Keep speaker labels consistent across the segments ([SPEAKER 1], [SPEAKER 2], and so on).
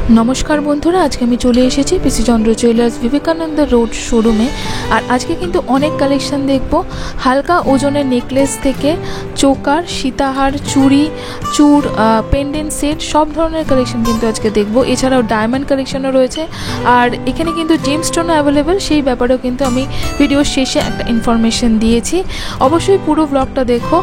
[SPEAKER 1] नमस्कार बंधुरा आज के আমি চলে এসেছি পিসি চন্দ্র জুয়েলার্স विवेकानंद रोड शोरूमे और आज के किन्तु अनेक कलेक्शन देखबो हल्का ओजोनेर नेकलेस थेके चोकार सीताहार चूड़ी चूड़ पेंडेंट सेट सब धरनेर कलेक्शन किन्तु आज के देखबो एछाड़ाओ डायमंड कलेक्शनও রয়েছে আর এখানে কিন্তু জেমস্টোনও अवेलेबल সেই ব্যাপারেও কিন্তু আমি ভিডিওর শেষে একটা ইনফরমেশন দিয়েছি অবশ্যই পুরো ব্লগটা দেখো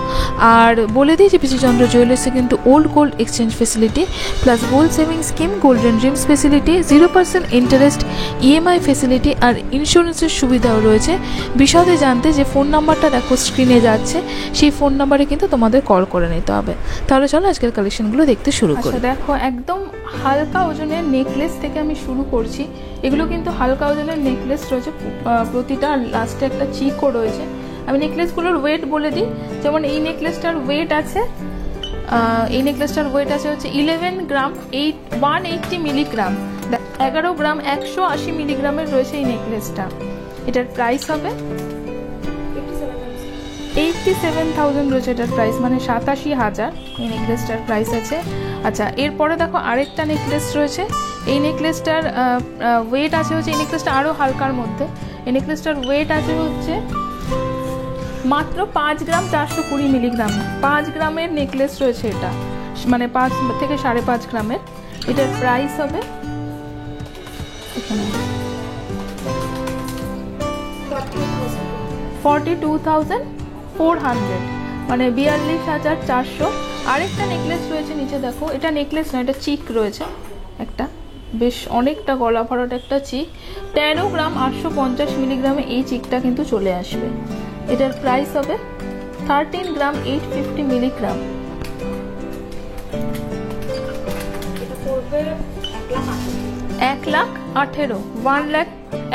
[SPEAKER 1] আর বলে দিই যে পিসি চন্দ্র জুয়েলার্সে কিন্তু old gold exchange facility plus gold saving scheme golden dreams facility 0% interest EMI facility और इन्शुरेंसर सुविधाओ रयेछे विशदे जानते जे फोन नम्बरटा देखो स्क्रिने जाच्छे सेई फोन नम्बरे किन्तु तोमादेर कल करे निते होबे। ताहले चलो आजकेर कालेक्शनगुलो देखते शुरू करी। देखो एकदम हालका ओजनेर नेकलेस थेके आमि शुरू करछि। एगुलो किन्तु हालका ओजनेर नेकलेस रयेछे प्रतिटा लास्टे एकटा चिकও रयेछे। आमि नेकलेसगुलोर वेट बोले दिই जेमन এই नेकलेसटार वेट আছে এই নেকলেসটার ওয়েট আছে হচ্ছে 11 গ্রাম 180 মিলিগ্রাম 11 গ্রাম 180 মিলিগ্রামের রয়েছে এই নেকলেসটা। এটার প্রাইস হবে 87,000 রয়েছে এটার প্রাইস মানে 87,000 এই নেকলেসটার প্রাইস আছে। আচ্ছা এরপরে দেখো আরেকটা নেকলেস রয়েছে এই নেকলেসটার ওয়েট আছে হচ্ছে এই নেকলেসটা আরো হালকার মধ্যে এই নেকলেসটার ওয়েট আছে হচ্ছে মাত্র 5 গ্রাম 420 মিলিগ্রাম 5 গ্রামের নেকলেস রয়েছে এটা মানে 5 থেকে 5.5 গ্রামের এটার প্রাইস হবে 42,400 মানে 42,400। আরেকটা নেকলেস রয়েছে নিচে দেখো এটা নেকলেস না এটা চিক রয়েছে একটা বেশ অনেকটা গলা ভরাট একটা চিক 13 গ্রাম 850 মিলিগ্রামে এই চিকটা কিন্তু চলে আসবে। এটার প্রাইস হবে 13 গ্রাম 850 মিলিগ্রাম। এটা পড়বে 1,18,000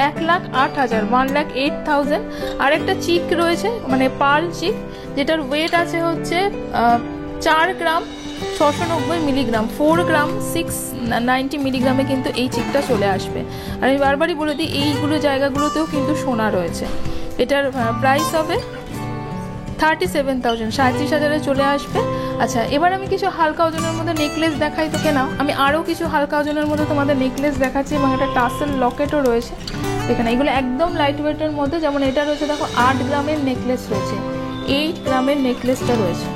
[SPEAKER 1] 1,08,000 আর একটা চিক রয়েছে মানে পার্ল চিক যেটার ওয়েট আছে হচ্ছে 4 গ্রাম 690 মিলিগ্রাম 4 গ্রাম 690 মিলিগ্রামে কিন্তু এই চিকটা চলে আসবে। আর আমি বারবারই বলে দিই এইগুলো জায়গাগুলোতেও কিন্তু সোনা রয়েছে। এটার প্রাইস হবে 37,000 37,000 চলে আসবে। আচ্ছা এবার আমি কিছু হালকা ওজনের মধ্যে নেকলেস দেখাই তো কেন আমি আরও কিছু হালকা ওজনের মধ্যে তোমাদের নেকলেস দেখাচ্ছি এবং একটা টাসেল লকেটও রয়েছে এখানে এগুলো একদম লাইট ওয়েটের মধ্যে যেমন এটা রয়েছে দেখো 8 গ্রামের নেকলেস রয়েছে 8 গ্রামের নেকলেসটা রয়েছে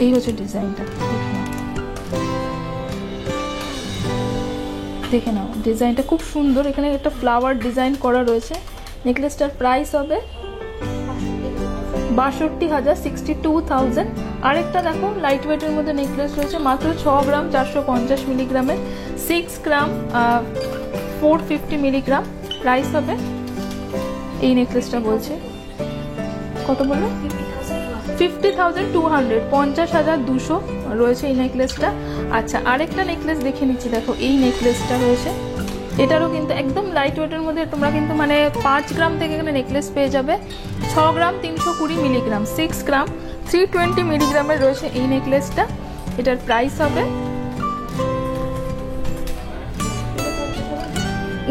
[SPEAKER 1] এই হচ্ছে ডিজাইনটা দেখে নাও ডিজাইনটা খুব সুন্দর এখানে একটা ফ্লাওয়ার ডিজাইন করা রয়েছে। নেকলেসটার প্রাইস হবে 62,000 আরেকটা দেখো লাইট ওয়েটের মধ্যে নেকলেস রয়েছে মাত্র 6 গ্রাম 450 মিলিগ্রামের 6 গ্রাম 450 মিলিগ্রাম প্রাইস হবে এই নেকলেসটা বলছে কত বললো 50,200 50,200 রয়েছে এই নেকলেসটা। আচ্ছা আরেকটা নেকলেস দেখে নিচ্ছি দেখো এই নেকলেসটা রয়েছে এটারও কিন্তু একদম লাইট ওয়েটের মধ্যে তোমরা কিন্তু মানে 5 গ্রাম থেকে এখানে নেকলেস পেয়ে যাবে 6 গ্রাম 320 মিলিগ্রাম 6 গ্রাম 320 মিলিগ্রামের রয়েছে এই নেকলেসটা। এটার প্রাইস হবে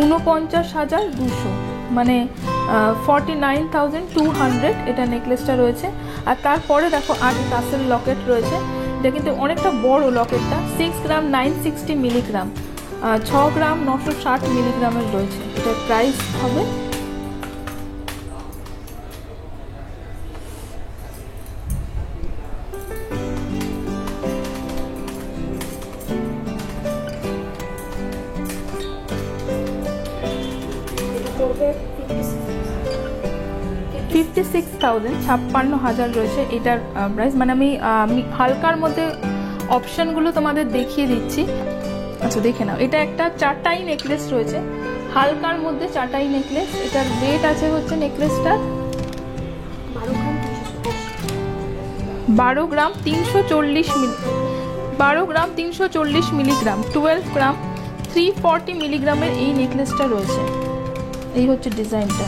[SPEAKER 1] 49,200 মানে 49,200 এটা নেকলেসটা রয়েছে। আর তারপরে দেখো আর টাসেল লকেট রয়েছে এটা কিন্তু অনেকটা বড় লকেটটা 6 গ্রাম 960 মিলিগ্রাম 6 গ্রাম 960 মিলিগ্রামের রয়েছে এটার প্রাইস হবে 56,000 56,000 রয়েছে এটার প্রাইস মানে আমি হালকার মধ্যে অপশনগুলো তোমাদের দেখিয়ে দিচ্ছি। আচ্ছা দেখে নাও এটা একটা চাটাই নেকলেস রয়েছে হালকার মধ্যে চাটাই নেকলেস এটার ওয়েট আছে হচ্ছে নেকলেসটার 12 গ্রাম 340 মিলিগ্রাম 12 গ্রাম 340 মিলিগ্রামের এই নেকলেসটা রয়েছে এই হচ্ছে ডিজাইনটা।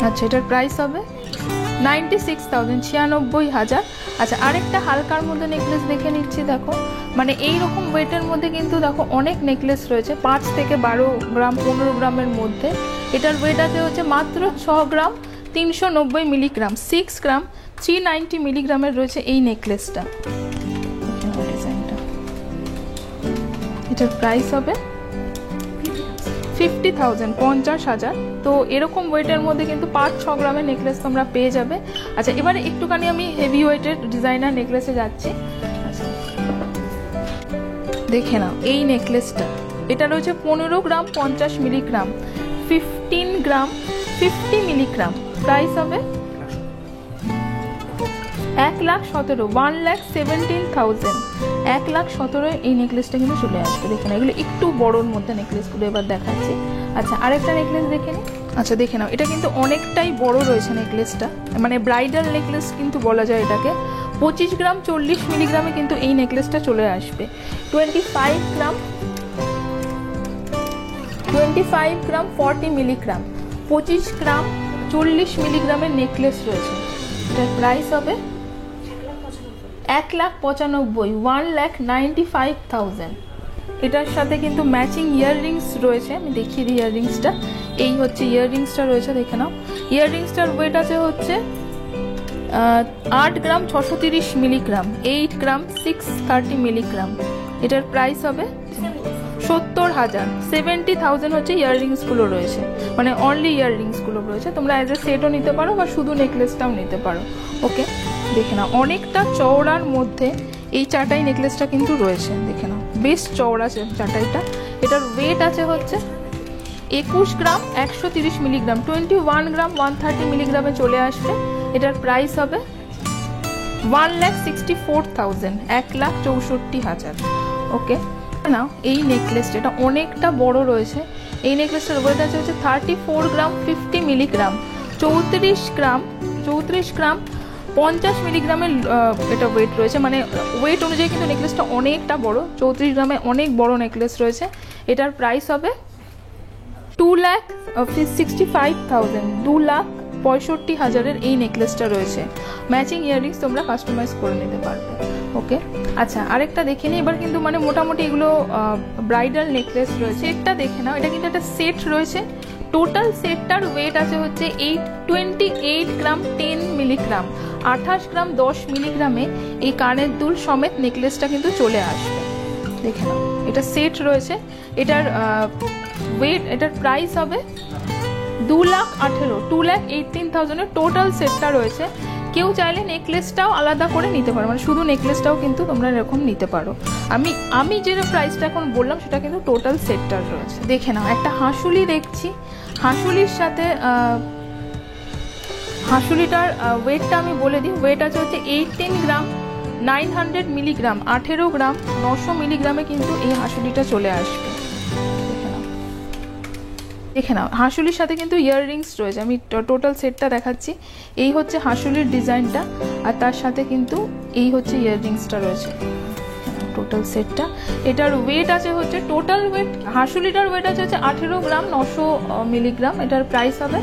[SPEAKER 1] আচ্ছা এটার প্রাইস হবে 96,000 96,000। আচ্ছা আরেকটা হালকার মধ্যে নেকলেস দেখে নিচ্ছি দেখো মানে এই রকম ওয়েটের মধ্যে কিন্তু দেখো অনেক নেকলেস রয়েছে 5 থেকে 12 গ্রাম 15 গ্রামের মধ্যে এটার ওয়েট আছে হচ্ছে মাত্র 6 গ্রাম 390 মিলিগ্রাম 6 গ্রাম 390 মিলিগ্রামের রয়েছে এই নেকলেসটা। এটার প্রাইস হবে 50,000, 50,000। তো এরকম ওয়েটের মধ্যে কিন্তু 5-6 গ্রামের নেকলেস তোমরা পেয়ে যাবে। আচ্ছা, এবারে একটুখানি আমি হেভি ওয়েটের ডিজাইনার নেকলেসে যাচ্ছি। দেখে নাও এই নেকলেসটা, এটা রয়েছে 15 গ্রাম 50 মিলিগ্রাম, 15 গ্রাম 50 মিলিগ্রাম। প্রাইস হবে 1,17,000, 1,17,000, 1,17,000 এই নেকলেসটা কিন্তু চলে আসবে। দেখে নাও, এগুলো একটু বড়োর মধ্যে নেকলেসগুলো এবার দেখাচ্ছি। আচ্ছা, আরেকটা নেকলেস দেখে নিই। আচ্ছা, দেখে নাও, এটা কিন্তু অনেকটাই বড় রয়েছে নেকলেসটা, মানে ব্রাইডাল নেকলেস কিন্তু বলা যায় এটাকে। 25 গ্রাম 40 মিলিগ্রামে কিন্তু এই নেকলেসটা চলে আসবে। 25 গ্রাম 40 মিলিগ্রাম, 25 গ্রাম 40 মিলিগ্রামের নেকলেস রয়েছে। এটার প্রাইস হবে 1,95,000, 1,95,000। এটার সাথে কিন্তু ম্যাচিং ইয়াররিংস রয়েছে, আমি দেখিয়ে দিই ইয়াররিংসটা। এই হচ্ছে ইয়াররিংসটা রয়েছে, দেখে নাও। ইয়াররিংসটার ওয়েট আছে হচ্ছে 8 গ্রাম 630 মিলিগ্রাম, 8 গ্রাম 630 মিলিগ্রাম। এটার প্রাইস হবে 70,000, 70,000 হচ্ছে ইয়াররিংসগুলো রয়েছে, মানে অনলি ইয়াররিংসগুলো রয়েছে। তোমরা অ্যাজ এ সেটও নিতে পারো বা শুধু নেকলেসটাও নিতে পারো। ওকে, দেখে নাও, অনেকটা চওড়ার মধ্যে এই চাটাই নেকলেসটা কিন্তু রয়েছে। দেখে নাও, বেশ চওড়া চাটাইটা। এটার ওয়েট আছে হচ্ছে 21 গ্রাম 130 মিলিগ্রাম, 21 গ্রাম 130 মিলিগ্রামে চলে আসবে। এটার প্রাইস হবে 1,64,000, 1,64,000। ওকে নাও, এই নেকলেসটা, এটা অনেকটা বড় রয়েছে। এই নেকলেসটার ওয়েট আছে হচ্ছে 34 গ্রাম 50 মিলিগ্রাম, 34 গ্রাম 50 মিলিগ্রামের এটা ওয়েট রয়েছে, মানে ওয়েট অনুযায়ী কিন্তু নেকলেসটা অনেকটা বড়। 34 গ্রামে অনেক বড় নেকলেস রয়েছে। এটার প্রাইস হবে 2,65,000, 2,65,000 এই নেকলেসটা রয়েছে। ম্যাচিং ইয়াররিংস তোমরা কাস্টমাইজ করে নিতে পারবে। ওকে, আচ্ছা, আরেকটা দেখে নিই এবার। কিন্তু মানে মোটামুটি এগুলো ব্রাইডাল নেকলেস রয়েছে। একটা দেখে নাও, এটা কিন্তু একটা সেট রয়েছে। টোটাল সেটটার ওয়েট আছে হচ্ছে 28 গ্রাম 10 মিলিগ্রাম, 28 গ্রাম 10 মিলিগ্রামে এই কানের দুল সমেত নেকলেসটা কিন্তু চলে আসবে। দেখে নাও, এটা সেট রয়েছে। এটার ওয়েট, এটার প্রাইস হবে 2,18,000, 2,18,000 টোটাল সেটটা রয়েছে। কেউ চাইলে নেকলেসটাও আলাদা করে নিতে পারো, মানে শুধু নেকলেসটাও কিন্তু তোমরা এরকম নিতে পারো। আমি যে প্রাইসটা এখন বললাম সেটা কিন্তু টোটাল সেটটার রয়েছে। দেখে নাও, একটা হাঁসুলি দেখছি। হাঁসুলির সাথে হাঁসুলিটার ওয়েটটা আমি বলে দিই। ওয়েট আছে হচ্ছে 18 গ্রাম 900 মিলিগ্রাম, 18 গ্রাম 900 মিলিগ্রামে কিন্তু এই হাঁসুলিটা চলে আসবে। দেখে নাও, হাঁসুলির সাথে কিন্তু ইয়াররিংস রয়েছে। আমি টোটাল সেটটা দেখাচ্ছি। এই হচ্ছে হাঁসুলির ডিজাইনটা, আর তার সাথে কিন্তু এই হচ্ছে ইয়াররিংসটা রয়েছে, টোটাল সেটটা। এটার ওয়েট আছে হচ্ছে, টোটাল ওয়েট হাঁসুলিটার ওয়েট আছে হচ্ছে 18 গ্রাম 900 মিলিগ্রাম। এটার প্রাইস হবে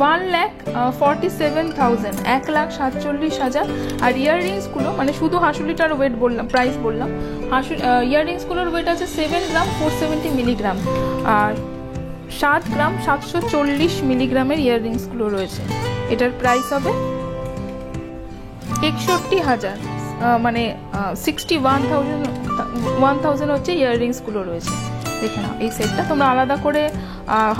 [SPEAKER 1] 1,47,000, 1,47,000। আর ইয়াররিংসগুলো, মানে শুধু হাঁসুলিটার ওয়েট বললাম, প্রাইস বললাম। ইয়াররিংসগুলোর ওয়েট আছে 7 গ্রাম 470 মিলিগ্রাম, আর 7 গ্রাম 740 মিলিগ্রামের ইয়াররিংসগুলো রয়েছে। এটার প্রাইস হবে 61,000, মানে 61,000 হচ্ছে ইয়াররিংসগুলো রয়েছে। দেখে নাও, এই সেটটা তোমরা আলাদা করে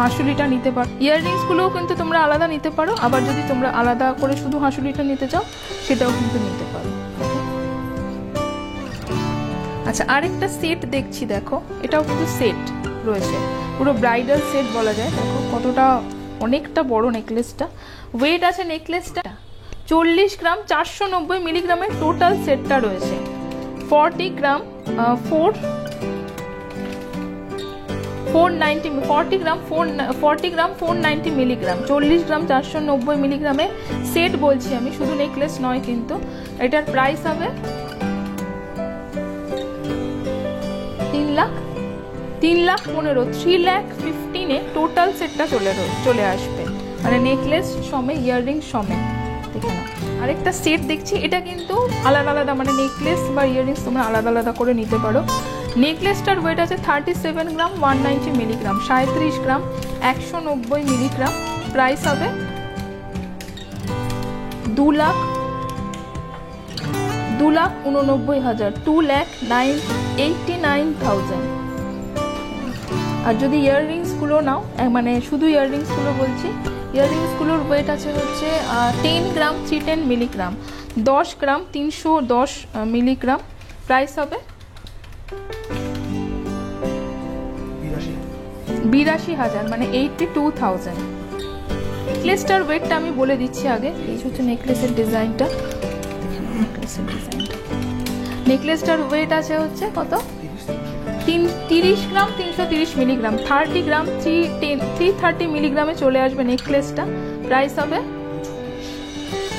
[SPEAKER 1] হাঁসুলিটা নিতে পারো। ইয়াররিংসগুলোও কিন্তু তোমরা আলাদা নিতে পারো, আবার যদি তোমরা আলাদা করে শুধু হাঁসুলিটা নিতে চাও সেটাও কিন্তু নিতে পারো। আচ্ছা, আরেকটা সেট দেখছি, দেখো, এটাও কিন্তু সেট রয়েছে, পুরো ব্রাইডাল সেট বলা যায়। দেখো কতটা অনেকটা বড় নেকলেসটা। ওয়েট আছে নেকলেসটা 40 গ্রাম 490 মিলিগ্রামের টোটাল সেটটা রয়েছে। 40 গ্রাম 490 মিলিগ্রাম, 40 গ্রাম 490 মিলিগ্রামের সেট বলছি আমি, শুধু নেকলেস নয় কিন্তু। এটার প্রাইস হবে 3,15,000, 3,15,000 টোটাল সেটটা চলে আসবে, মানে নেকলেস সমেত ইয়াররিং সমেত। দেখে নাও, আরেকটা সেট দেখছি। এটা কিন্তু আলাদা আলাদা, মানে নেকলেস বা ইয়াররিংস তোমরা আলাদা আলাদা করে নিতে পারো। নেকলেসটার ওয়েট আছে 37 গ্রাম 190 মিলিগ্রাম, 37 গ্রাম 190 মিলিগ্রাম। প্রাইস হবে 2,00,000, 2,89,000, 2,89,000। আর যদি ইয়াররিংসগুলো নাও, মানে শুধু ইয়াররিংসগুলো বলছি, ইয়াররিংসগুলোর ওয়েট আছে হচ্ছে 10 গ্রাম 310 মিলিগ্রাম, 10 গ্রাম 310 মিলিগ্রাম। প্রাইস হবে 82,000, মানে 82,000। নেকলেসটার ওয়েটটা আমি বলে দিচ্ছি আগে। এই হচ্ছে নেকলেসের ডিজাইনটা, নেকলেসটার ওয়েট আছে হচ্ছে কত? 30 গ্রাম 330 মিলিগ্রাম, 30 গ্রাম 330 মিলিগ্রামে চলে আসবে নেকলেসটা। প্রাইস হবে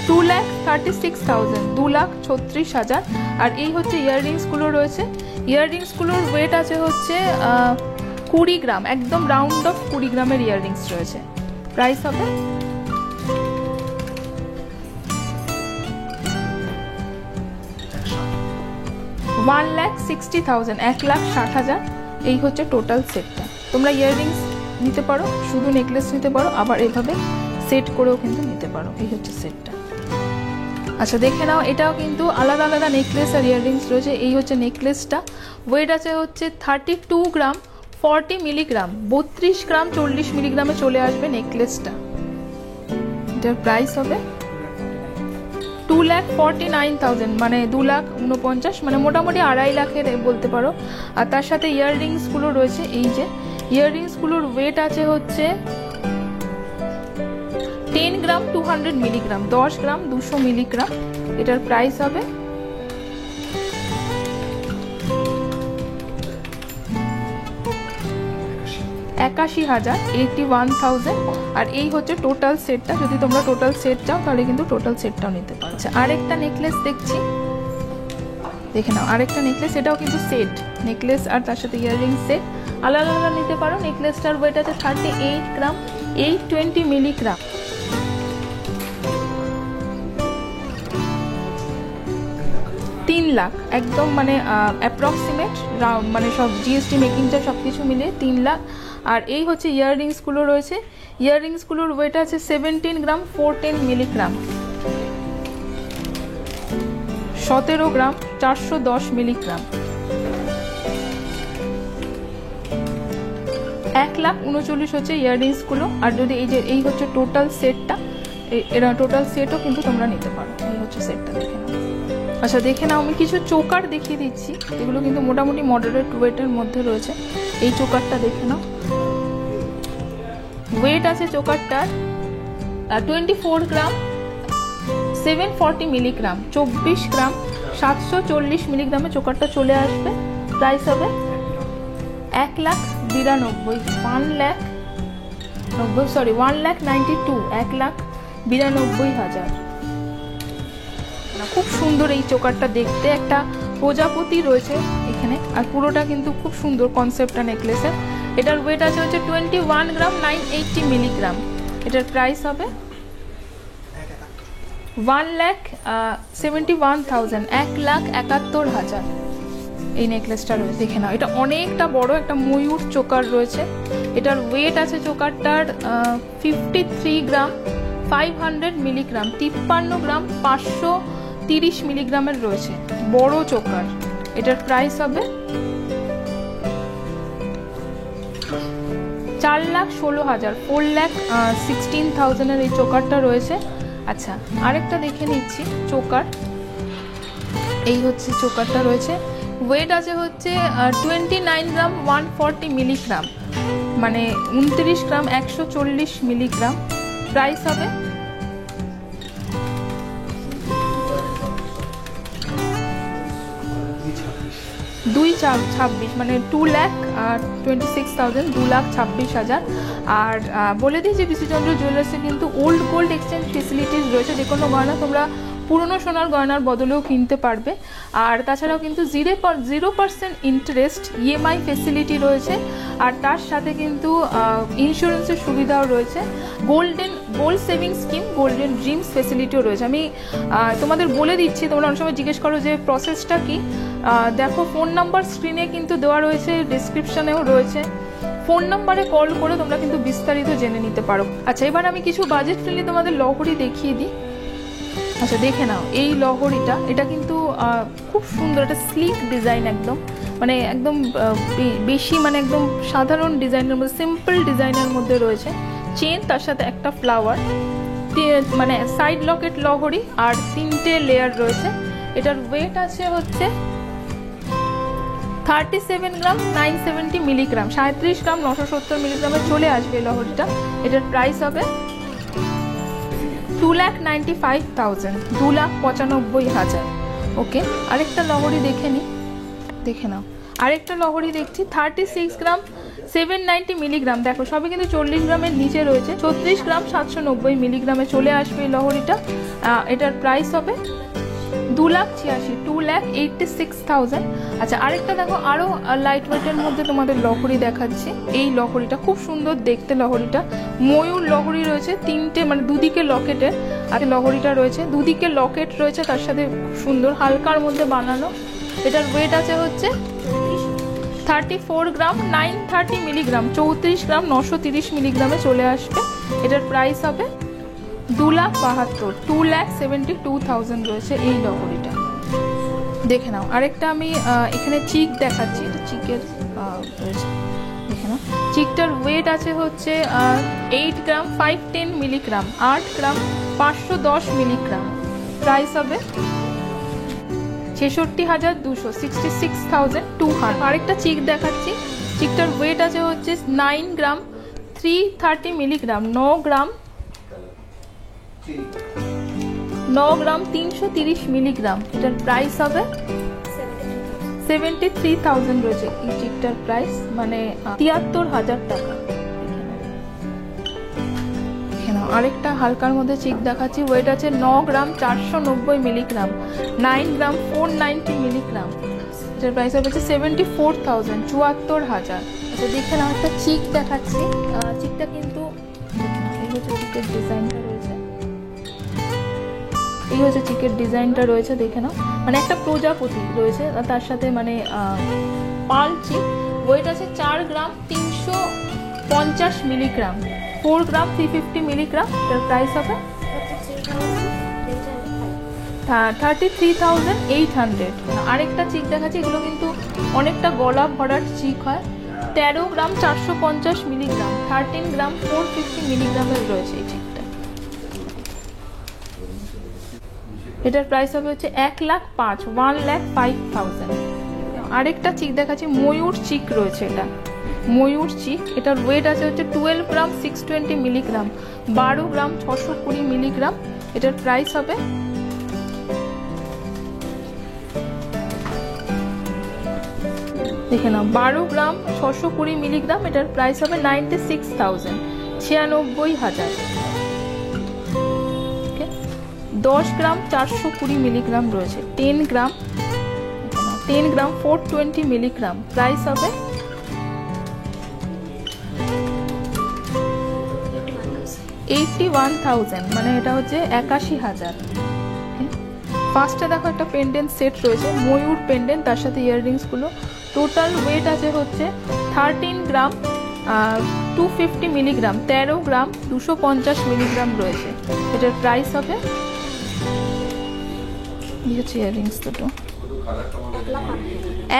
[SPEAKER 1] 2,36,000, 2,36,000। আর এই হচ্ছে ইয়াররিংসগুলো রয়েছে, ইয়াররিংসগুলোর ওয়েট আছে হচ্ছে 20 গ্রাম, একদম রাউন্ড অফ 20 গ্রামের ইয়াররিংস রয়েছে। প্রাইস হবে 1,60,000, 1,60,000। এই হচ্ছে টোটাল সেটটা। তোমরা ইয়াররিংস নিতে পারো, শুধু নেকলেস নিতে পারো, আবার এভাবে সেট করেও কিন্তু নিতে পারো। এই হচ্ছে সেটটা। আচ্ছা দেখে নাও, এটাও কিন্তু আলাদা আলাদা নেকলেস আর ইয়াররিংস রয়েছে। এই হচ্ছে নেকলেসটা, ওয়েট আছে হচ্ছে 32 গ্রাম 40 মিলিগ্রাম, 32 গ্রাম 40 মিলিগ্রামে চলে আসবে নেকলেসটা। এটার প্রাইস হবে 2,49,000, মানে 2,49,000, মানে মোটামুটি 2.5 লাখের বলতে পারো। আর তার সাথে ইয়াররিংসগুলো রয়েছে, এই যে ইয়াররিংসগুলোর ওয়েট আছে হচ্ছে 10 গ্রাম 200 মিলিগ্রাম, 10 গ্রাম 200 মিলিগ্রাম। এটার প্রাইস হবে 81,000, 81,000। আর এই হচ্ছে টোটাল সেটটা। যদি তোমরা টোটাল সেট চাও তাহলে কিন্তু টোটাল সেটটাও নিতে পারো। আরেকটা নেকলেস দেখছি, দেখে নাও আরেকটা নেকলেস। এটাও কিন্তু সেট, নেকলেস আর তার সাথে ইয়াররিং সেট আলাদা আলাদা নিতে পারো। নেকলেসটার ওয়েট আছে 38 গ্রাম 820 মিলিগ্রাম। তিন লাখ একদম, মানে অ্যাপ্রক্সিমেট রাউন্ড, মানে সব জিএসটি মেকিংটা সব কিছু মিলিয়ে 3 লাখ। আর এই হচ্ছে ইয়াররিংসগুলো রয়েছে, ইয়াররিংসগুলোর ওয়েট আছে 17 গ্রাম 410 মিলিগ্রাম, 17 গ্রাম 410 মিলিগ্রাম, 1,39,000 হচ্ছে ইয়াররিংসগুলো। আর যদি এই হচ্ছে টোটাল সেটটা, এরা টোটাল সেটও কিন্তু তোমরা নিতে পারো। এই হচ্ছে সেটটা, দেখে নাও। আচ্ছা দেখে নাও, আমি কিছু চোকার দেখিয়ে দিচ্ছি, এগুলো কিন্তু মোটামুটি মডারেট ওয়েটের মধ্যে রয়েছে। এই চোকারটা দেখে নাও, ওয়েট আছে চোকারটার 24 গ্রাম 740 মিলিগ্রাম, 24 গ্রাম 740 মিলিগ্রামে চোকারটা চলে আসবে। প্রাইস হবে 1,92,000, 1,92,000। খুব সুন্দর এই চোকারটা দেখতে, একটা প্রজাপতি রয়েছে এখানে, আর পুরোটা কিন্তু খুব সুন্দর কনসেপ্টটা নেকলেসের। এটার ওয়েট আছে হচ্ছে 21 গ্রাম 980 মিলিগ্রাম। এটার প্রাইস হবে 1,71,000, 1,71,000। এই নেকলেসটা রয়েছে, দেখে নাও। এটা অনেকটা বড় একটা ময়ূর চোকার রয়েছে। এটার ওয়েট আছে চোকারটার 53 গ্রাম 500 মিলিগ্রাম, 53 গ্রাম 530 মিলিগ্রামের রয়েছে, বড় চোকার। এটার প্রাইস হবে 4,16,000, 4,16,000 এই চোকারটা রয়েছে। আচ্ছা আরেকটা দেখে নিচ্ছি চোকার। এই হচ্ছে চোকারটা রয়েছে, ওয়েট আছে হচ্ছে 29 গ্রাম 140 মিলিগ্রাম, মানে 29 গ্রাম 140 মিলিগ্রাম। প্রাইস হবে 2,26,000, মানে 2,26,000, 2,26,000। আর বলে দিই যে বিসিচন্দ্র জুয়েলার্সে কিন্তু ওল্ড গোল্ড এক্সচেঞ্জ ফেসিলিটিস রয়েছে, যে কোনো গয়না তোমরা পুরনো সোনার গয়নার বদলেও কিনতে পারবে। আর তাছাড়াও কিন্তু 0% ইন্টারেস্ট ইএমআই ফেসিলিটি রয়েছে। আর তার সাথে কিন্তু ইন্স্যুরেন্সের সুবিধাও রয়েছে, gold saving scheme, golden dreams ফেসিলিটিও রয়েছে। আমি তোমাদের বলে দিচ্ছি, তোমরা অনেক সময় জিজ্ঞেস করো যে প্রসেসটা কি। দেখো ফোন নাম্বার স্ক্রিনে কিন্তু দেওয়া রয়েছে, ডিসক্রিপশনেও রয়েছে, ফোন নাম্বারে কল করে তোমরা কিন্তু বিস্তারিত জেনে নিতে পারো। আচ্ছা এবার আমি কিছু বাজেট ফ্রেন্ডলি তোমাদের লহরি দেখিয়ে দিই। আচ্ছা দেখে নাও এই লহরিটা, এটা কিন্তু খুব সুন্দর, এটা স্লিক ডিজাইন একদম, মানে একদম বেশি মানে একদম সাধারণ ডিজাইনের মধ্যে, সিম্পল ডিজাইনের মধ্যে রয়েছে। চেন, তার সাথে একটা ফ্লাওয়ার, মানে সাইড লকেট লহরি, আর 3টে লেয়ার রয়েছে। এটার ওয়েট আছে হচ্ছে 37 গ্রাম 970 মিলিগ্রাম, 37 গ্রাম 970 মিলিগ্রামে চলে আসবে এই লহরিটা। এটার প্রাইস হবে 2,95,000, 2,95,000। ওকে, আরেকটা লহরি দেখে নাও। আরেকটা লহরি দেখছি 36 গ্রাম 790 মিলিগ্রাম। দেখো সবই কিন্তু 40 গ্রামের নিচে রয়েছে। 36 গ্রাম 790 মিলিগ্রামে চলে আসবে এই লহরিটা। এটার প্রাইস হবে 2,86,000, 2,86,000। আচ্ছা, আরেকটা দেখো, আরো লাইট ওয়েটের মধ্যে তোমাদের লহরি দেখাচ্ছি। এই লহরিটা খুব সুন্দর দেখতে, লহরিটা ময়ূর লহরি রয়েছে 3টে, মানে দুদিকে লকেটের আর লহরিটা রয়েছে, দুদিকে লকেট রয়েছে, তার সাথে সুন্দর হালকার মধ্যে বানানো। এটার ওয়েট আছে হচ্ছে 34 গ্রাম 930 মিলিগ্রাম, 34 গ্রাম 930 মিলিগ্রামে চলে আসবে। এটার প্রাইস হবে 2,72,000, 2,72,000 রয়েছে এই লহরিটা। দেখে নাও আরেকটা আমি এখানে চিক দেখাচ্ছি, এটা চিকের রয়েছে, দেখে নাও। চিকটার ওয়েট আছে হচ্ছে 8 গ্রাম 510 মিলিগ্রাম, 8 গ্রাম 510 মিলিগ্রাম। প্রাইস হবে 66,200, 66,200। আরেকটা চিক দেখাচ্ছি, চিকটার ওয়েট আছে হচ্ছে 9 গ্রাম 330 মিলিগ্রাম, 9 গ্রাম 330 মিলিগ্রাম। এটার প্রাইস হবে 73,000 রয়েছে এই চিকটার প্রাইস, মানে 73,000 টাকা। আরেকটা হালকার মধ্যে চিক দেখাচ্ছি, ওয়েট আছে 9 গ্রাম 490 মিলিগ্রাম, 9 গ্রাম 490 মিলিগ্রাম। এটার প্রাইস হবে 74,000, 74,000। আচ্ছা দেখে নাও একটা চিক দেখাচ্ছি, চিকটা কিন্তু এই হচ্ছে চিকের ডিজাইনটা রয়েছে, এই হচ্ছে চিকের ডিজাইনটা রয়েছে, দেখে নাও। মানে একটা প্রজাপতি রয়েছে, তার সাথে মানে পাল চিক। ওয়েট আছে 4 গ্রাম 350 মিলিগ্রাম, 4 গ্রাম 350 মিলিগ্রাম। এটার প্রাইস হবে 33,800। আরেকটা চিক দেখাচ্ছি, এগুলো কিন্তু অনেকটা গলা ভরার চিক হয়। 13 গ্রাম 450 মিলিগ্রাম, 13 গ্রাম 450 মিলিগ্রামের রয়েছে এই চিকটা। এটার প্রাইস হবে হচ্ছে 1,05,000, 1,05,000। আরেকটা চিক দেখাচ্ছি, ময়ূর চিক রয়েছে, এটা ময়ূর চিক। এটার ওয়েট আছে হচ্ছে 12 গ্রাম 620 মিলিগ্রাম, 12 গ্রাম 620 মিলিগ্রাম। এটার প্রাইস হবে দেখে নাও 12 গ্রাম 620 মিলিগ্রাম। এটার প্রাইস হবে 96,000, 96,000। 10 গ্রাম 420 মিলিগ্রাম রয়েছে, 10 গ্রাম 420 মিলিগ্রাম। প্রাইস হবে 81,000, মানে এটা হচ্ছে 81,000। ফার্স্টে দেখো একটা পেন্ডেন্ট সেট রয়েছে, ময়ূর পেন্ডেন্ট, তার সাথে ইয়াররিংস গুলো। টোটাল ওয়েট আছে হচ্ছে 13 গ্রাম 250 মিলিগ্রাম, 13 গ্রাম 250 মিলিগ্রাম রয়েছে। এটার প্রাইস হবে ইয়াররিংস দুটো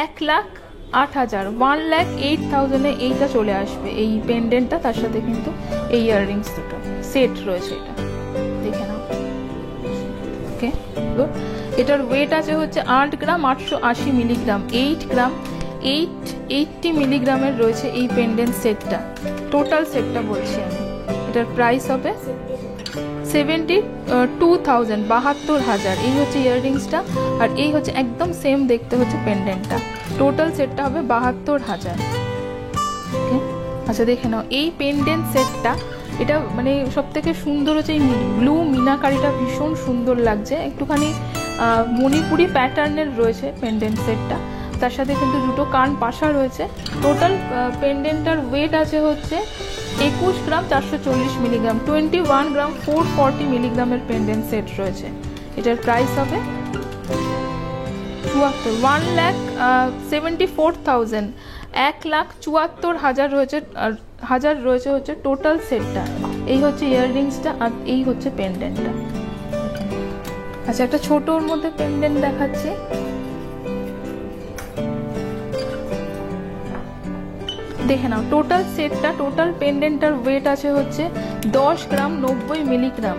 [SPEAKER 1] 1,08,000, 1,08,000 এইটা চলে আসবে এই পেন্ডেন্টটা, তার সাথে কিন্তু এই ইয়াররিংস দুটো সেট রয়েছে, এটা দেখে নাও। Okay good. এটার ওয়েট আছে হচ্ছে 8 গ্রাম 880 মিলিগ্রাম, 8 গ্রাম 880 মিলিগ্রামের রয়েছে এই পেন্ডেন্ট সেটটা, টোটাল সেটটা বলছি আমি। এটার প্রাইস হবে 72,000, 72,000। এই হচ্ছে ইয়াররিংসটা, আর এই হচ্ছে একদম সেম দেখতে হচ্ছে পেন্ডেন্টটা। টোটাল সেটটা হবে 72,000। ওকে, আচ্ছা দেখে নাও এই পেন্ডেন্ট সেটটা, এটা মানে সব থেকে সুন্দর হচ্ছে এই ব্লু মিনাকারিটা, ভীষণ সুন্দর লাগছে, একটুখানি মণিপুরি প্যাটার্নের রয়েছে পেন্ডেন্ট সেটটা, তার সাথে কিন্তু দুটো কান পাশা রয়েছে। টোটাল পেন্ডেন্টটার ওয়েট আছে হচ্ছে 21 গ্রাম 440 মিলিগ্রাম, 21 গ্রাম 440 মিলিগ্রামের পেন্ডেন্ট সেট রয়েছে। এটার প্রাইস হবে 1,74,000, 1,74,000 রয়েছে, হাজার রয়েছে হচ্ছে টোটাল সেটটা। এই হচ্ছে ইয়াররিংসটা, আর এই হচ্ছে পেন্ডেন্টটা। আচ্ছা, একটা ছোটর মধ্যে পেন্ডেন্ট দেখাচ্ছি। দেখে নাও টোটাল সেটটা, টোটাল পেন্ডেন্টটার ওয়েট আছে হচ্ছে 10 গ্রাম 90 মিলিগ্রাম,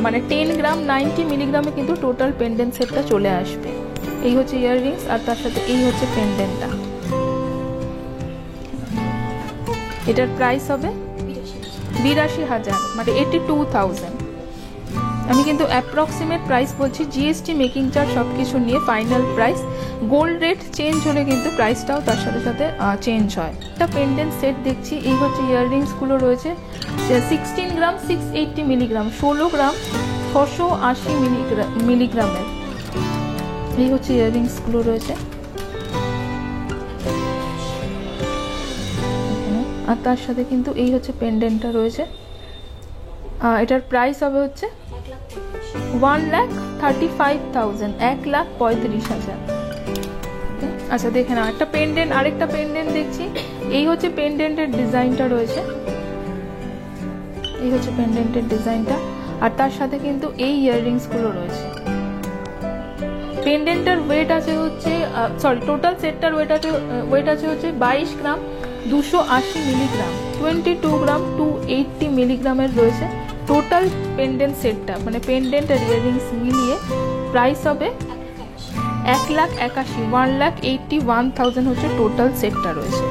[SPEAKER 1] মানে 10 গ্রাম 90 মিলিগ্রামে কিন্তু টোটাল পেন্ডেন্ট সেটটা চলে আসবে। এই হচ্ছে ইয়াররিংস আর তার সাথে এই হচ্ছে পেন্ডেন্টটা। এটার প্রাইস হবে 82,000, মানে 82,000। আমি কিন্তু অ্যাপ্রক্সিমেট প্রাইস বলছি, জিএসটি মেকিং চার্জ সব কিছু নিয়ে final price. Gold rate change হলে কিন্তু প্রাইসটাও তার সাথে সাথে চেঞ্জ হয়। একটা পেন্ডেন্ট সেট দেখছি, এই হচ্ছে ইয়াররিংসগুলো রয়েছে 16 গ্রাম 680 মিলিগ্রাম, 16 গ্রাম 680 মিলিগ্রামের। এই হচ্ছে ইয়াররিংসগুলো রয়েছে, আর তার সাথে কিন্তু এই হচ্ছে পেন্ডেন্টটা রয়েছে। এটার প্রাইস হবে হচ্ছে 1,35,000, 1,35,000। আচ্ছা দেখে নাও একটা পেন্ডেন্ট, আরেকটা পেন্ডেন্ট দেখছি। এই হচ্ছে পেন্ডেন্টের ডিজাইনটা রয়েছে, এই হচ্ছে পেন্ডেন্টের ডিজাইনটা, আর তার সাথে কিন্তু এই ইয়াররিংসগুলো রয়েছে। পেন্ডেন্টের ওয়েট আছে হচ্ছে টোটাল সেটটার ওয়েট আছে হচ্ছে 22 গ্রাম 280 মিলিগ্রাম, 22 গ্রাম 280 মিলিগ্রামের রয়েছে টোটাল পেন্ডেন্ট সেটটা, মানে পেন্ডেন্ট আর ইয়াররিংস মিলিয়ে প্রাইস হবে 1,81,000, 1,81,000 হচ্ছে টোটাল সেটটা রয়েছে।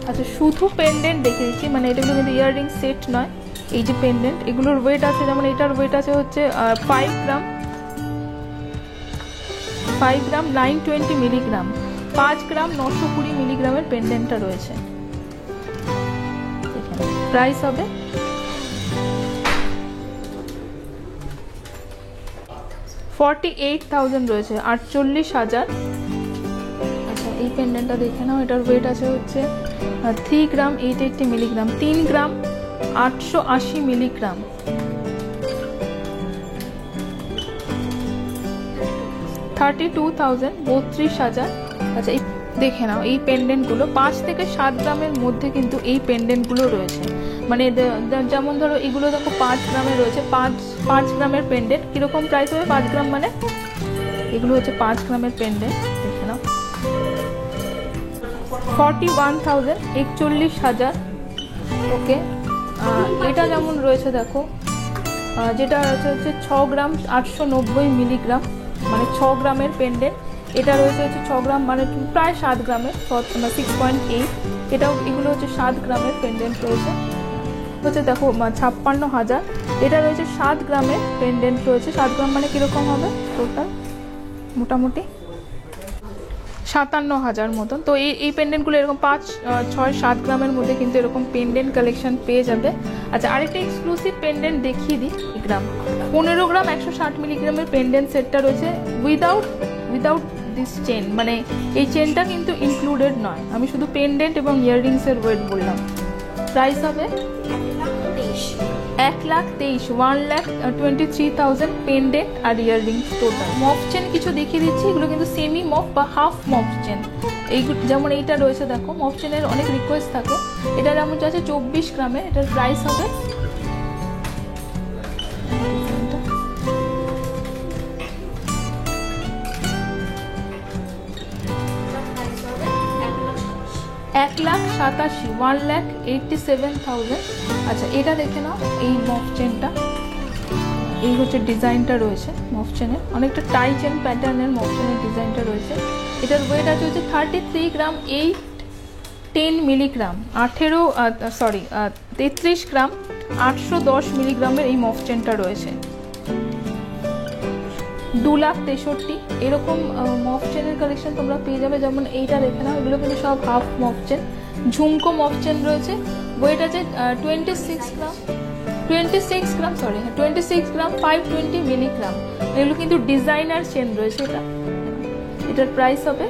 [SPEAKER 1] আচ্ছা শুধু পেন্ডেন্ট দেখে দিচ্ছি, মানে এটাগুলো কিন্তু ইয়াররিং সেট নয়। এই যে পেন্ডেন্ট, এগুলোর ওয়েট আছে, যেমন এটার ওয়েট আছে হচ্ছে 5 গ্রাম 920 মিলিগ্রাম, 5 গ্রাম 920 মিলিগ্রামের পেন্ডেন্টটা রয়েছে। প্রাইস হবে 48,000 রয়েছে, 48,000। আচ্ছা এই পেন্ডেন্টটা দেখে নাও, এটার ওয়েট আছে হচ্ছে 3 গ্রাম 880 মিলিগ্রাম, 3 গ্রাম 880 মিলিগ্রাম। 32,000, 32,000। আচ্ছা এই দেখে নাও এই পেন্ডেন্টগুলো 5 থেকে 7 গ্রামের মধ্যে কিন্তু এই পেন্ডেন্টগুলো রয়েছে, মানে যেমন ধরো এগুলো দেখো 5 গ্রামের রয়েছে, 5 গ্রামের পেন্ডেন্ট কিরকম প্রাইস হবে? 5 গ্রাম মানে এগুলো হচ্ছে 5 গ্রামের পেন্ডেন্ট। দেখে নাও 41,000, 41,000। ওকে, এটা যেমন রয়েছে দেখো, যেটা রয়েছে হচ্ছে 6 গ্রাম 890 মিলিগ্রাম, মানে 6 গ্রামের পেন্ডেন্ট। এটা রয়েছে হচ্ছে 6 গ্রাম, মানে প্রায় 7 গ্রামের, 6.8। এটাও এগুলো হচ্ছে 7 গ্রামের পেন্ডেন্ট রয়েছে, হচ্ছে দেখো 56,000। এটা রয়েছে 7 গ্রামের পেন্ডেন্ট রয়েছে, 7 গ্রাম মানে কীরকম হবে টোটাল? মোটামুটি 57,000 মতন। তো এই পেন্ডেন্টগুলো এরকম 5, 6, 7 গ্রামের মধ্যে কিন্তু এরকম পেন্ডেন্ট কালেকশন পেয়ে যাবে। আচ্ছা আরেকটা এক্সক্লুসিভ পেন্ডেন্ট দেখিয়ে দিই। গ্রাম 15 গ্রাম 160 মিলিগ্রামের পেন্ডেন্ট সেটটা রয়েছে উইদাউট দিস চেন, মানে এই চেনটা কিন্তু ইনক্লুডেড নয়, আমি শুধু পেন্ডেন্ট এবং ইয়াররিংসের ওয়েট বললাম। প্রাইস হবে 1,23,000, 1,23,000 পেন্ডেন্ট আর ইয়াররিংস টোটাল। মফ চেন কিছু দেখিয়ে দিচ্ছি, এগুলো কিন্তু সেমি মফ বা হাফ মফ চেন। এইগুলো যেমন এইটা রয়েছে দেখো, মফ চেনের অনেক রিকোয়েস্ট থাকে। এটা যেমন আছে 24 গ্রামের, এটার প্রাইস হবে 1,87,000, 1,87,000। আচ্ছা এটা দেখে নাও এই মফ চেনটা, এই হচ্ছে ডিজাইনটা রয়েছে মফ চেনের, অনেকটা টাই চেন প্যাটার্নের মফ চেনের ডিজাইনটা রয়েছে। এটার ওয়েট আছে হচ্ছে 33 গ্রাম 810 মিলিগ্রাম, 33 গ্রাম 810 মিলিগ্রামের এই মফ চেনটা রয়েছে। 2,63,000 এরকম মফ চেনের কালেকশন তোমরা পেয়ে যাবে। যেমন এইটা দেখে নাও, এগুলো কিন্তু সব হাফ মফ চেন, ঝুমকো মফ চেন রয়েছে। ওয়েট আছে 26 গ্রাম 520 মিলিগ্রাম। এগুলো কিন্তু ডিজাইনার চেন রয়েছে। এটার প্রাইস হবে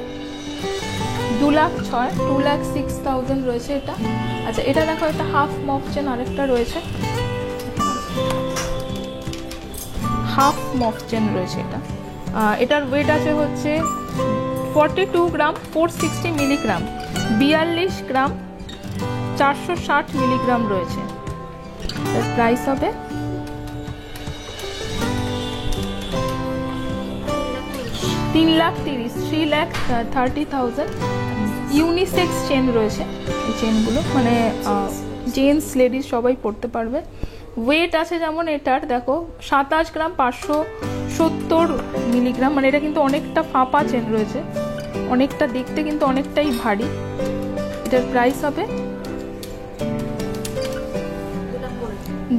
[SPEAKER 1] 2,06,000, 2,06,000 রয়েছে এটা। আচ্ছা এটা দেখো একটা হাফ মফ চেন আরেকটা রয়েছে, হাফ মফ চেন রয়েছে এটা। এটার ওয়েট আছে হচ্ছে 42 গ্রাম 460 মিলিগ্রাম, 42 গ্রাম 460 মিলিগ্রাম রয়েছে। এর প্রাইস হবে 3,30,000, 3,30,000। ইউনিসেক্স চেন রয়েছে, এই চেনগুলো মানে জেন্টস লেডিস সবাই পরতে পারবে। ওয়েট আছে যেমন এটার দেখো 27 গ্রাম 570 মিলিগ্রাম, মানে এটা কিন্তু অনেকটা ফাঁপা চেন রয়েছে, অনেকটা দেখতে কিন্তু অনেকটাই ভারী। এটার প্রাইস হবে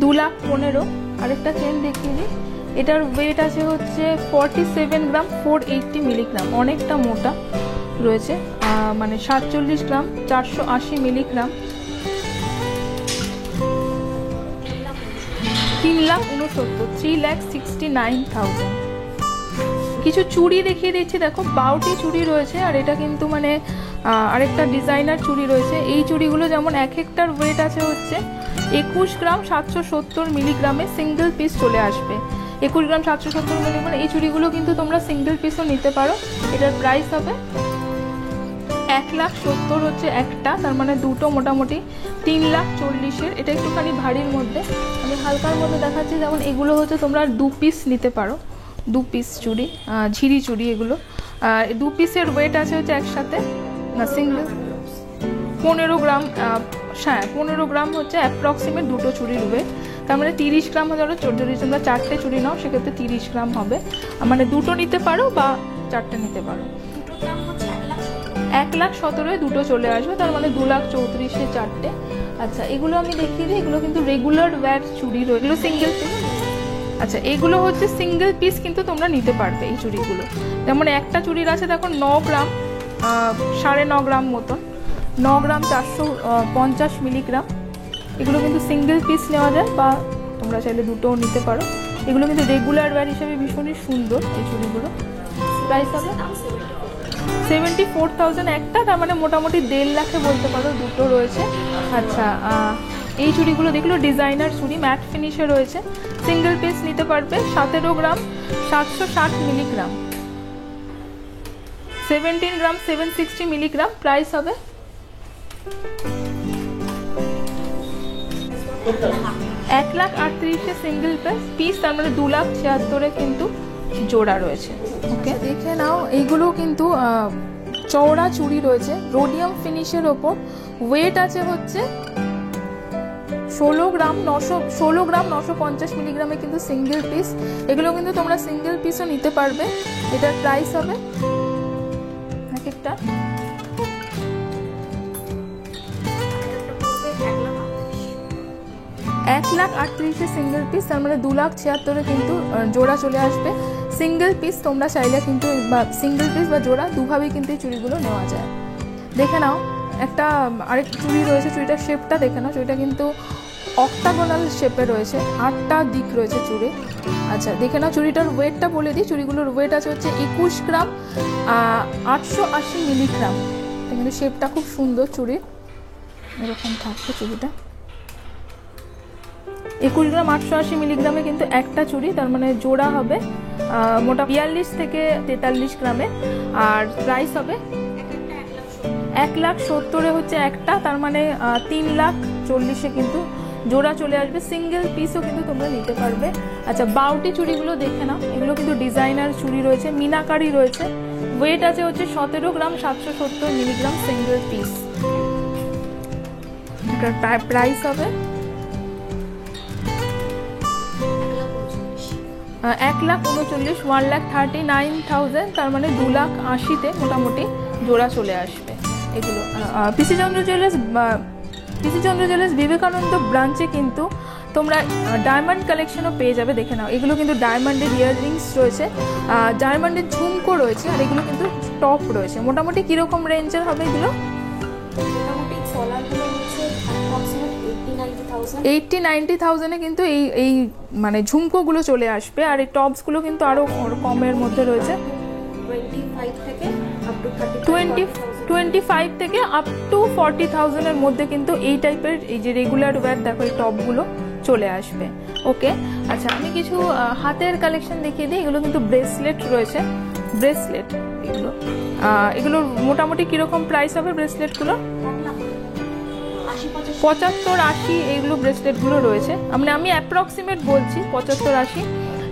[SPEAKER 1] 2,15,000। আরেকটা চেন দেখিয়ে দিই, এটার ওয়েট আছে হচ্ছে 47 গ্রাম 480 মিলিগ্রাম, অনেকটা মোটা রয়েছে, মানে 47 গ্রাম 480 মিলিগ্রাম। 3,69,000, 3,69,000। কিছু চুড়ি দেখিয়ে দিচ্ছি, দেখো বাউটি চুড়ি রয়েছে, আর এটা কিন্তু মানে আরেকটা ডিজাইনার চুড়ি রয়েছে। এই চুড়িগুলো যেমন এক একটার ওয়েট আছে হচ্ছে 21 গ্রাম 770 মিলিগ্রামে সিঙ্গেল পিস চলে আসবে। 21 গ্রাম 770 মিলিগ্রাম এই চুড়িগুলো কিন্তু তোমরা সিঙ্গেল পিসও নিতে পারো। এটার প্রাইস হবে 1,70,000 হচ্ছে একটা, তার মানে দুটো মোটামুটি 3,40,000। এটা একটুখানি ভারীর মধ্যে, আমি হালকার মধ্যে দেখাচ্ছি। যেমন এগুলো হচ্ছে তোমরা 2 পিস নিতে পারো, 2 পিস চুড়ি, ঝিরি চুড়ি এগুলো। 2 পিসের ওয়েট আছে হচ্ছে একসাথে না সিঙ্গেল 15 গ্রাম, হ্যাঁ 15 গ্রাম হচ্ছে অ্যাপ্রক্সিমেট দুটো চুড়ির ওয়েট। তার মানে 30 গ্রাম হয়ে যাবে। যদি তোমরা 4টে চুড়ি নাও সেক্ষেত্রে 30 গ্রাম হবে, মানে দুটো নিতে পারো বা 4টে নিতে পারো। 1,17,000 দুটো চলে আসবে, তার মানে 2,34,000 4টে। আচ্ছা এগুলো আমি দেখিয়ে দিই, এগুলো কিন্তু রেগুলার ওয়্যার চুড়ি রয়েছে, এগুলো সিঙ্গেল পিস। আচ্ছা এগুলো হচ্ছে সিঙ্গেল পিস কিন্তু তোমরা নিতে পারবে এই চুড়িগুলো। যেমন একটা চুড়ির আছে দেখো 9 গ্রাম 9.5 গ্রাম মতন, 9 গ্রাম 450 মিলিগ্রাম। এগুলো কিন্তু সিঙ্গেল পিস নেওয়া যায় বা তোমরা চাইলে দুটোও নিতে পারো। এগুলো কিন্তু রেগুলার ওয়্যার হিসেবে ভীষণই সুন্দর এই চুড়িগুলো। প্রাইস হবে 74,000 একটা, তার মানে মোটামুটি 1.5 লাখে বলতে পারো দুটো রয়েছে। আচ্ছা এই চুড়িগুলো দেখলো ডিজাইনার চুড়ি, ম্যাট ফিনিশে রয়েছে, সিঙ্গেল পিস নিতে পারবে। 17 গ্রাম 760 মিলিগ্রাম, 17 গ্রাম 760 মিলিগ্রাম। প্রাইস হবে 1,38,000 সিঙ্গেল পিস, তার মানে 2,76,000 কিন্তু জোড়া রয়েছে। ওকে দেখে নাও, এইগুলো কিন্তু চওড়া চুড়ি রয়েছে রোডিয়াম ফিনিশের ওপর। ওয়েট আছে হচ্ছে 16 গ্রাম 950 মিলিগ্রামে কিন্তু সিঙ্গেল পিস। এগুলো কিন্তু তোমরা সিঙ্গেল পিসও নিতে পারবে। এটার প্রাইস হবে এক একটা 1,38,000 সিঙ্গেল পিস, তার মানে 2,76,000 কিন্তু জোড়া চলে আসবে। সিঙ্গেল পিস তোমরা চাইলে কিন্তু বা সিঙ্গেল পিস বা জোড়া দুভাবেই কিন্তু এই চুড়িগুলো নেওয়া যায়। দেখে নাও একটা আরেক চুড়ি রয়েছে, চুড়িটার শেপটা দেখে নাও, চুড়িটা কিন্তু অক্টাগোনাল শেপে রয়েছে, 8টা দিক রয়েছে চুড়ি। আচ্ছা দেখে নাও চুড়িটার ওয়েটটা বলে দিই, চুড়িগুলোর ওয়েট আছে হচ্ছে 21 গ্রাম 880 মিলিগ্রাম। কিন্তু শেপটা খুব সুন্দর, চুড়ির এরকম থাকবে চুড়িটা। 21 গ্রাম 880 মিলিগ্রামে কিন্তু একটা চুড়ি, তার মানে জোড়া হবে মোটা 42 থেকে 43 গ্রামে। আর প্রাইস হবে 1,70,000 হচ্ছে একটা, তার মানে 3,40,000 কিন্তু জোড়া চলে আসবে। সিঙ্গেল পিসও কিন্তু তোমরা নিতে পারবে। আচ্ছা বাউটি চুড়িগুলো দেখে নাও, এগুলো কিন্তু ডিজাইনার চুড়ি রয়েছে, মিনাকারি রয়েছে। ওয়েট আছে হচ্ছে 17 গ্রাম 770 মিলিগ্রাম সিঙ্গেল পিস। প্রাইস হবে 1,39,000 1,39,000, তার মানে 2,80,000 মোটামুটি জোড়া চলে আসবে এগুলো। পিসি চন্দ্র জুয়েলার্স বিবেকানন্দ ব্রাঞ্চে কিন্তু তোমরা ডায়মন্ড কালেকশনও পেয়ে যাবে। দেখে নাও এগুলো কিন্তু ডায়মন্ডের ইয়াররিংস রয়েছে, ডায়মন্ডের ঝুমকো রয়েছে, আর এগুলো কিন্তু টপ রয়েছে। মোটামুটি কিরকম রেঞ্জের হবে এগুলো? 80-90,000 কিন্তু এই মানে ঝুমকোগুলো চলে আসবে। আর এই টপসগুলো কিন্তু আরও কমের মধ্যে রয়েছে, 25 থেকে আপ টু 40,000 মধ্যে কিন্তু এই টাইপের এই যে রেগুলার ওয়্যার দেখো এই টপগুলো চলে আসবে। ওকে আচ্ছা আমি কিছু হাতের কালেকশন দেখিয়ে দিই। এগুলো কিন্তু ব্রেসলেট রয়েছে, ব্রেসলেট এগুলোর মোটামুটি কিরকম প্রাইস হবে ব্রেসলেটগুলো? 75-80 এইগুলো ব্রেসলেটগুলো রয়েছে। আমি অ্যাপ্রক্সিমেট বলছি 75-80।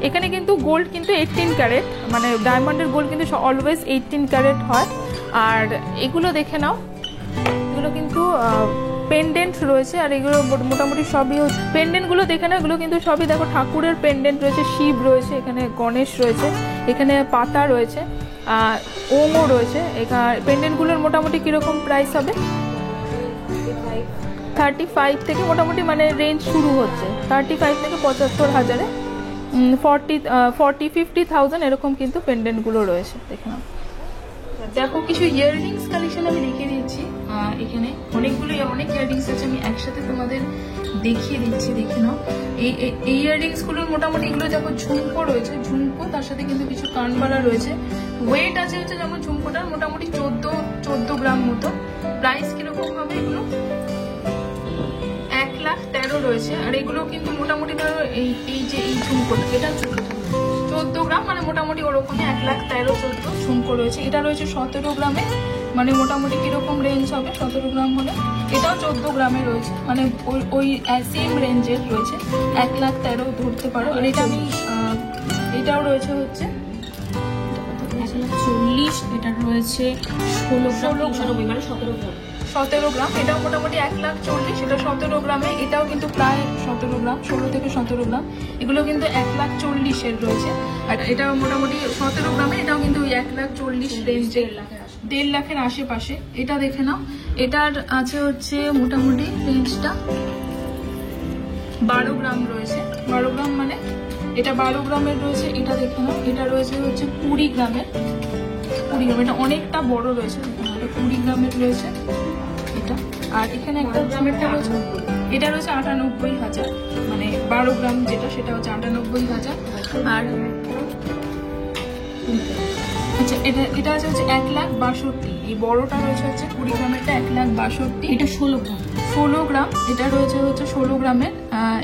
[SPEAKER 1] এখানে কিন্তু গোল্ড কিন্তু 18 ক্যারেট, মানে ডায়মন্ডের গোল্ড কিন্তু অলওয়েজ 18 ক্যারেট হয়। আর এগুলো দেখে নাও, এগুলো কিন্তু পেন্ডেন্ট রয়েছে, আর এগুলো মোটামুটি সবই পেন্ডেন্টগুলো দেখে না, এগুলো কিন্তু সবই দেখো ঠাকুরের পেন্ডেন্ট রয়েছে, শিব রয়েছে, এখানে গণেশ রয়েছে, এখানে পাতা রয়েছে, ওমও রয়েছে। এখানে পেন্ডেন্টগুলোর মোটামুটি কীরকম প্রাইস হবে? 35 থেকে মোটামুটি মানে রেঞ্জ শুরু হচ্ছে 35 থেকে 75,000-এ, 40-50,000 এরকম কিন্তু পেন্ডেন্টগুলো রয়েছে। দেখে নাও। দেখো কিছু ইয়াররিংস কালেকশন আমি দেখিয়ে দিচ্ছি। এখানে অনেক ইয়াররিংস আছে, আমি একসাথে তোমাদের দেখিয়ে দিচ্ছি, দেখে নাও। এই ইয়াররিংসগুলোর মোটামুটি এগুলো দেখো ঝুমকো রয়েছে, ঝুমকো তার সাথে কিন্তু কিছু কানবালা রয়েছে। ওয়েট আছে হচ্ছে যেমন ঝুমকোটার মোটামুটি 14 গ্রাম মতো। প্রাইস কিরকম হবে? এগুলো 1,13,000 রয়েছে। আর এগুলো কিন্তু মোটামুটি ধরো এই যে এই ঝুমকোটা, এটা 14 গ্রাম, মানে মোটামুটি ওরকমই 1,13,000-14 ঝুমকো রয়েছে। এটা রয়েছে 17 গ্রামে, মানে মোটামুটি কিরকম রেঞ্জ হবে 17 গ্রাম হলে? এটাও 14 গ্রামে রয়েছে, মানে ওই সেম রেঞ্জের রয়েছে, 1,13,000 ধরতে পারো। আর এটা এটাও রয়েছে হচ্ছে 1,40,000, এটা রয়েছে 17 গ্রাম, এটাও মোটামুটি 1,40,000, এটা 17 গ্রামে, এটাও কিন্তু প্রায় 17 গ্রাম, 16 থেকে 17 গ্রাম। এগুলো কিন্তু 1,40,000-এর রয়েছে। আর এটা মোটামুটি 17 গ্রামে, এটাও কিন্তু ওই 1,40,000 রেঞ্জের, 1.5 লাখের আশেপাশে। এটা দেখে নাও, এটার আছে হচ্ছে মোটামুটি রেঞ্জটা 12 গ্রাম রয়েছে। 12 গ্রাম মানে এটা 12 গ্রামের রয়েছে। এটা দেখে নাও, এটা রয়েছে হচ্ছে 20 গ্রামের, 20 গ্রাম, এটা অনেকটা বড় রয়েছে, এটা 20 গ্রামের রয়েছে এটা। আর এখানে একটা গ্রামেরটা রয়েছে, এটা রয়েছে 98,000, মানে 12 গ্রাম যেটা সেটা হচ্ছে 98,000। আর আচ্ছা, এটা আছে হচ্ছে 1,62,000, এই বড়টা রয়েছে হচ্ছে 20 গ্রামেরটা 1,62,000, এটা 16 গ্রাম, এটা রয়েছে হচ্ছে 16 গ্রামের।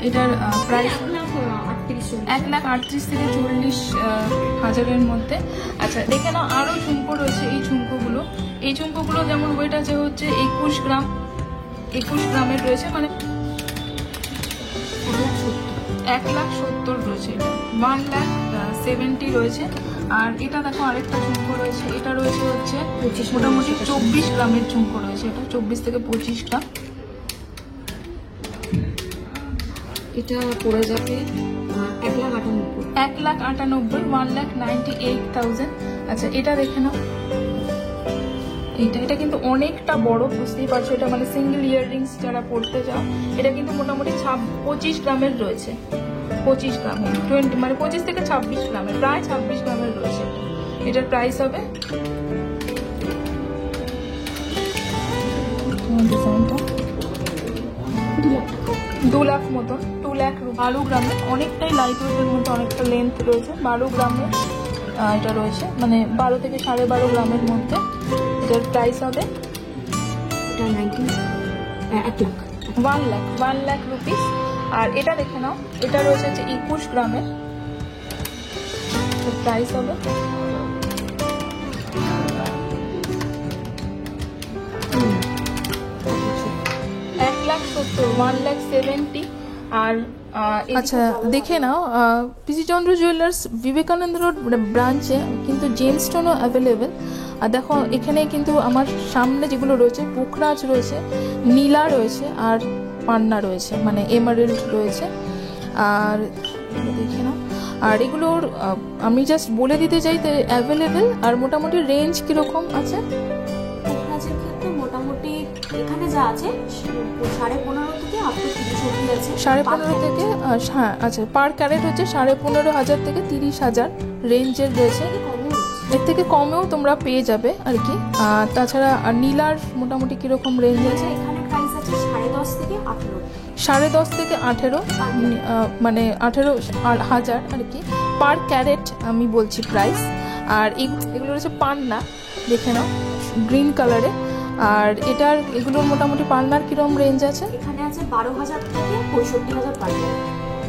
[SPEAKER 1] এটার প্রাইস 1,38,000 থেকে 40,000-এর মধ্যে। আচ্ছা দেখে নাও, আরো ঝুমকো রয়েছে। এই ঝুমকোগুলো যেমন ওয়েট আছে হচ্ছে 21 গ্রাম, 21 গ্রামের রয়েছে, মানে 1,70,000 রয়েছে, এটা 1,70,000 রয়েছে। আর এটা দেখো আরেকটা ঝুমকো রয়েছে, এটা রয়েছে হচ্ছে মোটামুটি 24 গ্রামের ঝুমকো রয়েছে, এটা 24 থেকে 25 গ্রাম।
[SPEAKER 2] এটা পড়ে যাবে
[SPEAKER 1] 1,98,000, 1,98,000। আচ্ছা এটা দেখে নাও, এটা কিন্তু অনেকটা বড়, বুঝতেই পারছো, এটা মানে সিঙ্গেল ইয়াররিংস যারা পড়তে চাও, এটা কিন্তু মোটামুটি 25 গ্রামের রয়েছে, 25 গ্রাম, 20 মানে 25 থেকে 26 গ্রামের, প্রায় 26 গ্রামের রয়েছে। এটার প্রাইস হবে 2 লাখ মতন, 2 লাখ। 12 গ্রামের, অনেকটাই লাইট ওয়েটের মধ্যে, অনেকটা লেন্থ রয়েছে। 12 গ্রামের এটা রয়েছে, মানে 12 থেকে 12.5 গ্রামের মধ্যে। এটার প্রাইস হবে 1 লাখ রুপিস। আর এটা দেখে নাও, এটা রয়েছে হচ্ছে 21 গ্রামের, প্রাইস হবে 1,70,000, 1,70,000। আর আচ্ছা দেখে নাও, পিসি চন্দ্র জুয়েলার্স বিবেকানন্দ রোড ব্রাঞ্চে কিন্তু জেমস্টোনও অ্যাভেলেবেল। আর দেখো এখানে কিন্তু আমার সামনে যেগুলো রয়েছে, পোখরাজ রয়েছে, নীলা রয়েছে, আর পান্না রয়েছে, মানে এমারেল্ড রয়েছে। আর দেখে নাও, আর এগুলোর আমি জাস্ট বলে দিতে চাই অ্যাভেলেবেল। আর মোটামুটি রেঞ্জ কিরকম আছে?
[SPEAKER 2] পোখরাজের ক্ষেত্রে মোটামুটি এখানে যা আছে 15.5 থেকে আপ টু 30 অবধি আছে।
[SPEAKER 1] 15.5 থেকে, হ্যাঁ আচ্ছা, পার ক্যারেট হচ্ছে 15,500 থেকে 30,000 রেঞ্জের রয়েছে। এর থেকে কমেও তোমরা পেয়ে যাবে আর কি। তাছাড়া নীলার মোটামুটি কিরকম রেঞ্জ আছে?
[SPEAKER 2] এখানে প্রাইস আছে 10.5 থেকে 18,
[SPEAKER 1] 10.5 থেকে 18, মানে 18,000 আর কি, পার ক্যারেট আমি বলছি প্রাইস। আর এগুলো রয়েছে পান্না, দেখে নাও, গ্রিন কালারে। আর এগুলোর মোটামুটি পান্নার কিরকম রেঞ্জ আছে?
[SPEAKER 2] এখানে আছে 12,000 থেকে 65,000 পার ক্যারেট।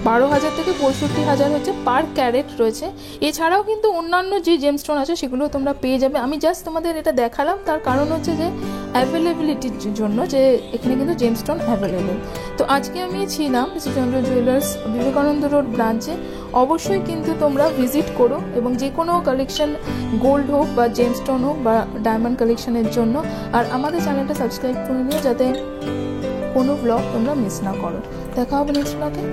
[SPEAKER 1] 12,000 থেকে 65,000 হচ্ছে পার ক্যারেট রয়েছে। এছাড়াও কিন্তু অন্যান্য যে জেমস্টোন আছে সেগুলো তোমরা পেয়ে যাবে। আমি জাস্ট তোমাদের এটা দেখালাম, তার কারণ হচ্ছে যে অ্যাভেলেবিলিটির জন্য, যে এখানে কিন্তু জেমস্টোন অ্যাভেলেবেল। তো আজকে আমি ছিলাম পিসিচন্দ্র জুয়েলার্স বিবেকানন্দ রোড ব্রাঞ্চে। অবশ্যই কিন্তু তোমরা ভিজিট করো এবং যে কোনো কালেকশন, গোল্ড হোক বা জেমস্টোন হোক বা ডায়মন্ড কালেকশনের জন্য। আর আমাদের চ্যানেলটা সাবস্ক্রাইব করে নিও যাতে কোনো ব্লগ তোমরা মিস না করো। দেখা হবে নেক্সট ব্লগে।